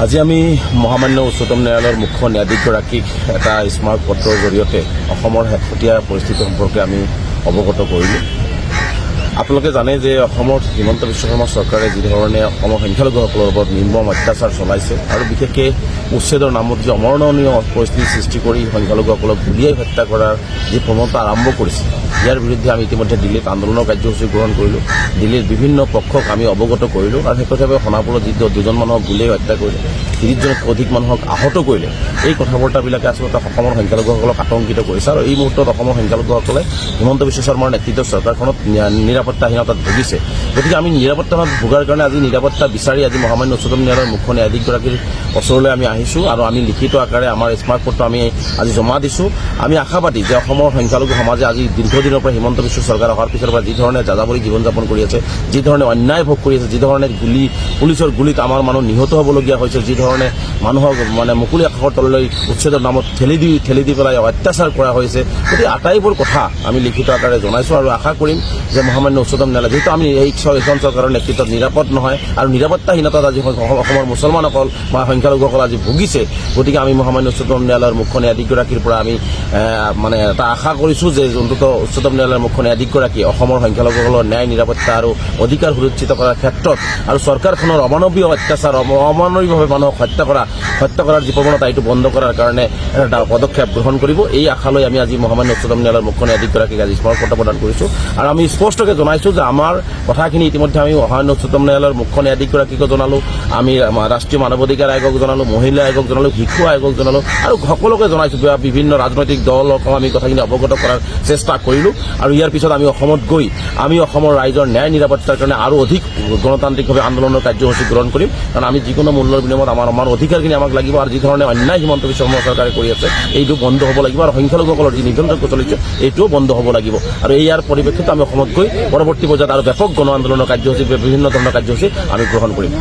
আজি আমি মহামান্য উচ্চতম ন্যায়ালয়ৰ মুখ্য ন্যায়াধীশগৰাকীক এটা স্মাৰক পত্ৰৰ জৰিয়তে অসমৰ শেহতীয়া পৰিস্থিতি সম্পৰ্কে আমি অৱগত কৰিলোঁ। আপোনালোকে জানে যে অসমৰ হিমন্ত বিশ্ব শৰ্মা চৰকাৰে যি ধৰণে অসমৰ সংখ্যালঘুসকলৰ ওপৰত নিৰ্মম অত্যাচাৰ চলাইছে আৰু বিশেষকৈ উচ্ছেদৰ নামত যি অমৰণীয় পৰিস্থিতি সৃষ্টি কৰি সংখ্যালঘুসকলক গুলীয়াই হত্যা কৰাৰ যি প্ৰৱণতা আৰম্ভ কৰিছে, ইয়াৰ বিৰুদ্ধে আমি ইতিমধ্যে দিল্লীত আন্দোলনৰ কাৰ্যসূচী গ্ৰহণ কৰিলোঁ। দিল্লীৰ বিভিন্ন পক্ষক আমি অৱগত কৰিলোঁ আৰু শেহতীয়াভাৱে সোণাপুৰত যি দুজন মানুহক গুলীয়াই হত্যা কৰিলে, 30জনতকৈ অধিক মানুহক আহত কৰিলে, এই কথা বাৰ্তাবিলাকে আচলতে অসমৰ সংখ্যালঘুসকলক আতংকিত কৰিছে আৰু এই মুহূৰ্তত অসমৰ সংখ্যালঘুসকলে হিমন্ত বিশ্ব শৰ্মাৰ নেতৃত্বৰ চৰকাৰখনত নিৰাপত্তাহীনতাত ভুগিছে। গতিকে আমি নিৰাপত্তাহীনতাত ভোগাৰ কাৰণে আজি নিৰাপত্তা বিচাৰি আজি মহামান্য উচ্চতম ন্যায়ালয়ৰ মুখ্য ন্যায়াধীশগৰাকীৰ ওচৰলৈ আমি আহিছোঁ আৰু আমি লিখিত আকাৰে আমাৰ স্মাৰক পত্ৰ আমি আজি জমা দিছোঁ। আমি আশাবাদী যে অসমৰ সংখ্যালঘু সমাজে আজি দীৰ্ঘদিনৰ পৰা হিমন্ত বিশ্ব চৰকাৰ অহাৰ পিছৰ পৰা যি ধৰণে যাযাবৰী জীৱন যাপন কৰি আছে, যি ধৰণে অন্যায় ভোগ কৰি আছে, যি ধৰণে পুলিচৰ গুলীত আমাৰ মানুহ নিহত হ'বলগীয়া হৈছে, যি ধৰণে মানুহক মুকলি আকাশৰ তললৈ উচ্ছেদৰ নামত ঠেলি দি পেলাই অত্যাচাৰ কৰা হৈছে, গতিকে আটাইবোৰ কথা আমি লিখিত আকাৰে জনাইছোঁ আৰু আশা কৰিম যে মহামান্য উচ্চতম ন্যায়ালয় যিহেতু আমি এইখন চৰকাৰৰ নেতৃত্বত নিৰাপদ নহয় আৰু নিৰাপত্তাহীনতাত আজি অসমৰ মুছলমানসকল বা সংখ্যালঘুসকল আজি ভুগিছে, গতিকে আমি মহামান্য উচ্চতম ন্যায়ালয়ৰ মুখ্য ন্যায়াধীশগৰাকীৰ পৰা আমি এটা আশা কৰিছোঁ যে অন্ততঃ উচ্চতম ন্যায়ালয়ৰ মুখ্য ন্যায়াধীশগৰাকীয়ে অসমৰ সংখ্যালঘুসকলৰ ন্যায় নিৰাপত্তা আৰু অধিকাৰ সুৰক্ষিত কৰাৰ ক্ষেত্ৰত আৰু চৰকাৰখনৰ অমানৱীয় অত্যাচাৰ অমানৱীয়ভাৱে মানুহক হত্যা কৰাৰ যি প্ৰৱণতা এইটো বন্ধ কৰাৰ কাৰণে এটা পদক্ষেপ গ্ৰহণ কৰিব। এই আশালৈ আমি আজি মহামান্য উচ্চতম ন্যায়ালয়ৰ মুখ্য ন্যায়াধীশগৰাকীক আজি স্মাৰক পত্ৰ প্ৰদান কৰিছোঁ আৰু আমি স্পষ্টকৈ জনাইছোঁ যে আমাৰ কথাখিনি ইতিমধ্যে আমি মহামান্য উচ্চতম ন্যায়ালয়ৰ মুখ্য ন্যায়াধীশগৰাকীকো জনালোঁ, আমি ৰাষ্ট্ৰীয় মানৱ অধিকাৰ আয়োগক জনালোঁ, মহিলা আয়োগক জনালোঁ, শিশু আয়োগক জনালোঁ আৰু সকলোকে জনাইছোঁ। বিভিন্ন ৰাজনৈতিক দলকো আমি কথাখিনি অৱগত কৰাৰ চেষ্টা কৰিলোঁ আৰু ইয়াৰ পিছত আমি অসমত গৈ আমি অসমৰ ৰাইজৰ ন্যায় নিৰাপত্তাৰ কাৰণে আৰু অধিক গণতান্ত্ৰিকভাৱে আন্দোলনৰ কাৰ্যসূচী গ্ৰহণ কৰিম, কাৰণ আমি যিকোনো মূল্যৰ বিনিময়ত আমাৰ অধিকাৰখিনি আমাক লাগিব আৰু যি ধৰণে অন্যায় হিমন্ত বিশ্ব শৰ্মা চৰকাৰে কৰি আছে এইটো বন্ধ হ'ব লাগিব আৰু সংখ্যালঘুসকলৰ যি নিৰ্যাতন চলিছে এইটোও বন্ধ হ'ব লাগিব আৰু ইয়াৰ পৰিপ্ৰেক্ষিতত আমি অসমত গৈ পৰৱৰ্তী পৰ্যায়ত আৰু ব্যাপক গণ আন্দোলনৰ কাৰ্যসূচী বিভিন্ন ধৰণৰ কাৰ্যসূচী আমি গ্ৰহণ কৰিম।